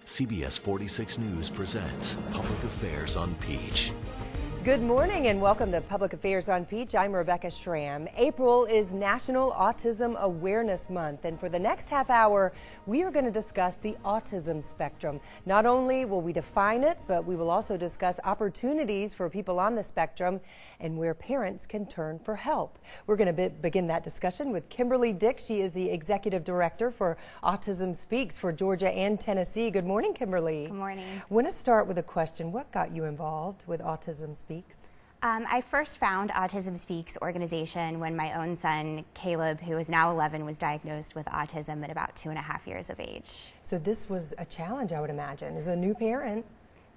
CBS 46 News presents Public Affairs on Peach. Good morning and welcome to Public Affairs on Peach. I'm Rebecca Schramm. April is National Autism Awareness Month, and for the next half hour, we are going to discuss the autism spectrum. Not only will we define it, but we will also discuss opportunities for people on the spectrum and where parents can turn for help. We're going to begin that discussion with Kimberly Dick. She is the Executive Director for Autism Speaks for Georgia and Tennessee. Good morning, Kimberly. Good morning. I want to start with a question. What got you involved with Autism Speaks? I first found Autism Speaks organization when my own son, Caleb, who is now 11, was diagnosed with autism at about 2.5 years of age. So this was a challenge, I would imagine, as a new parent.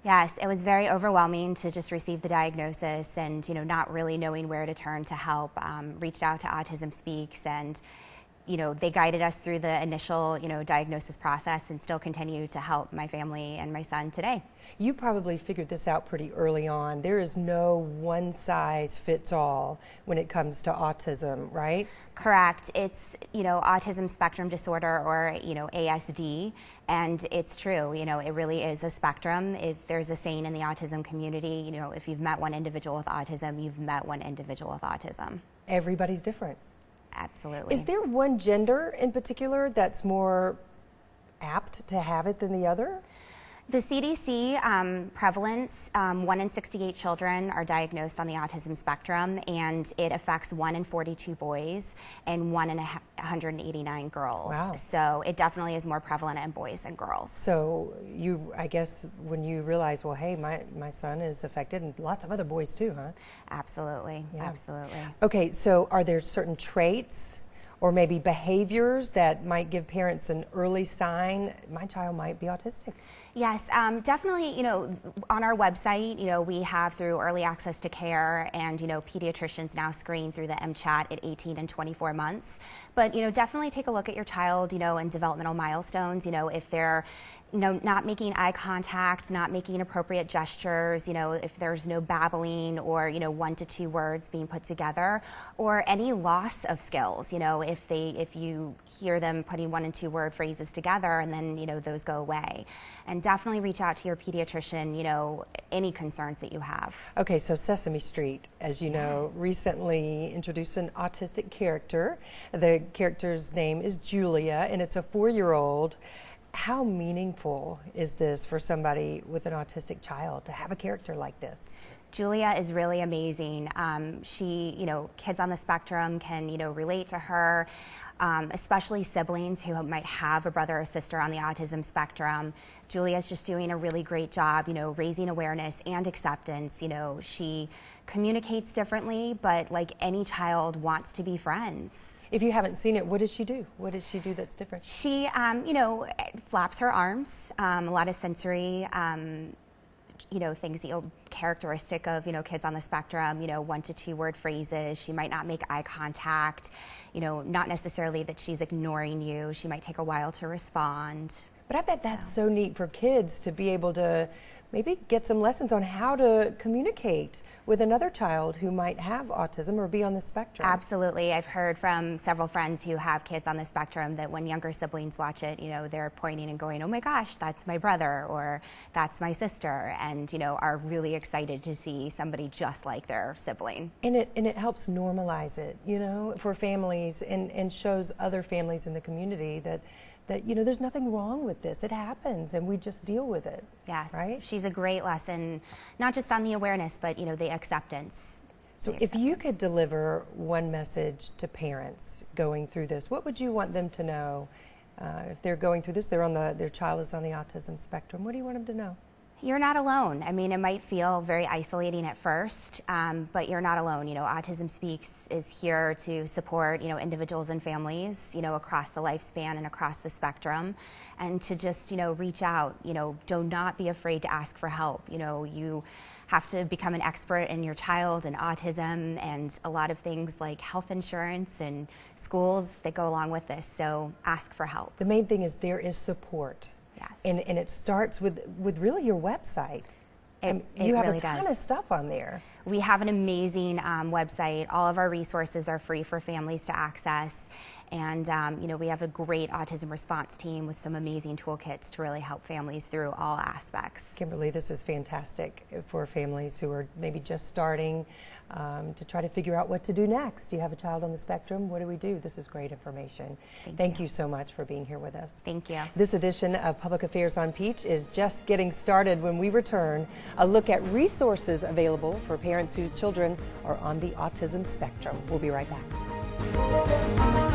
Yes, it was very overwhelming to just receive the diagnosis and, not really knowing where to turn to help. Reached out to Autism Speaks and they guided us through the initial, diagnosis process and still continue to help my family and my son today. You probably figured this out pretty early on. There is no one size fits all when it comes to autism, right? Correct. It's, autism spectrum disorder or, ASD. And it's true, it really is a spectrum. There's a saying in the autism community, if you've met one individual with autism, you've met one individual with autism. Everybody's different. Absolutely. Is there one gender in particular that's more apt to have it than the other? The CDC prevalence, 1 in 68 children are diagnosed on the autism spectrum, and it affects 1 in 42 boys and 1 in 189 girls. Wow. So it definitely is more prevalent in boys than girls. So I guess when you realize, well, hey, my son is affected, and lots of other boys too, huh? Absolutely, yeah. Absolutely. Okay, so are there certain traits or maybe behaviors that might give parents an early sign, my child might be autistic? Yes, definitely, on our website, we have through early access to care and, pediatricians now screen through the MCHAT at 18 and 24 months. But, definitely take a look at your child, and developmental milestones, if they're not making eye contact, not making appropriate gestures, if there's no babbling or, 1 to 2 words being put together, or any loss of skills, if you hear them putting 1 and 2 word phrases together and then, those go away. And definitely reach out to your pediatrician, any concerns that you have. Okay, so Sesame Street, as you know, recently introduced an autistic character. The character's name is Julia, and it's a 4-year-old. How meaningful is this for somebody with an autistic child to have a character like this? Julia is really amazing. She, kids on the spectrum can, relate to her, especially siblings who might have a brother or sister on the autism spectrum. Julia's just doing a really great job, raising awareness and acceptance. She communicates differently, but like any child wants to be friends. If you haven't seen it, what does she do? What does she do that's different? She, flaps her arms, a lot of sensory, things characteristic of, kids on the spectrum, 1 to 2 word phrases. She might not make eye contact, not necessarily that she's ignoring you. She might take a while to respond. But I bet that's so neat for kids to be able to maybe get some lessons on how to communicate with another child who might have autism or be on the spectrum. Absolutely. I've heard from several friends who have kids on the spectrum that when younger siblings watch it, they're pointing and going, oh my gosh, that's my brother or that's my sister, and, are really excited to see somebody just like their sibling. And it helps normalize it, for families and shows other families in the community that there's nothing wrong with this. It happens, and we just deal with it. Yes, right? She's a great lesson, not just on the awareness, but the acceptance. So if you could deliver one message to parents going through this, what would you want them to know? If they're going through this, their child is on the autism spectrum. What do you want them to know? You're not alone. I mean, it might feel very isolating at first, but you're not alone. Autism Speaks is here to support, individuals and families, across the lifespan and across the spectrum, and to just, reach out. Do not be afraid to ask for help. You have to become an expert in your child and autism and a lot of things like health insurance and schools that go along with this. So ask for help. The main thing is there is support. Yes. And it starts with really your website. You have really a ton of stuff on there. We have an amazing website. All of our resources are free for families to access. And we have a great autism response team with some amazing toolkits to really help families through all aspects. Kimberly, this is fantastic for families who are maybe just starting to try to figure out what to do next. Do you have a child on the spectrum? What do we do? This is great information. Thank you so much for being here with us. Thank you. This edition of Public Affairs on Peach is just getting started. When we return, a look at resources available for parents whose children are on the autism spectrum. We'll be right back.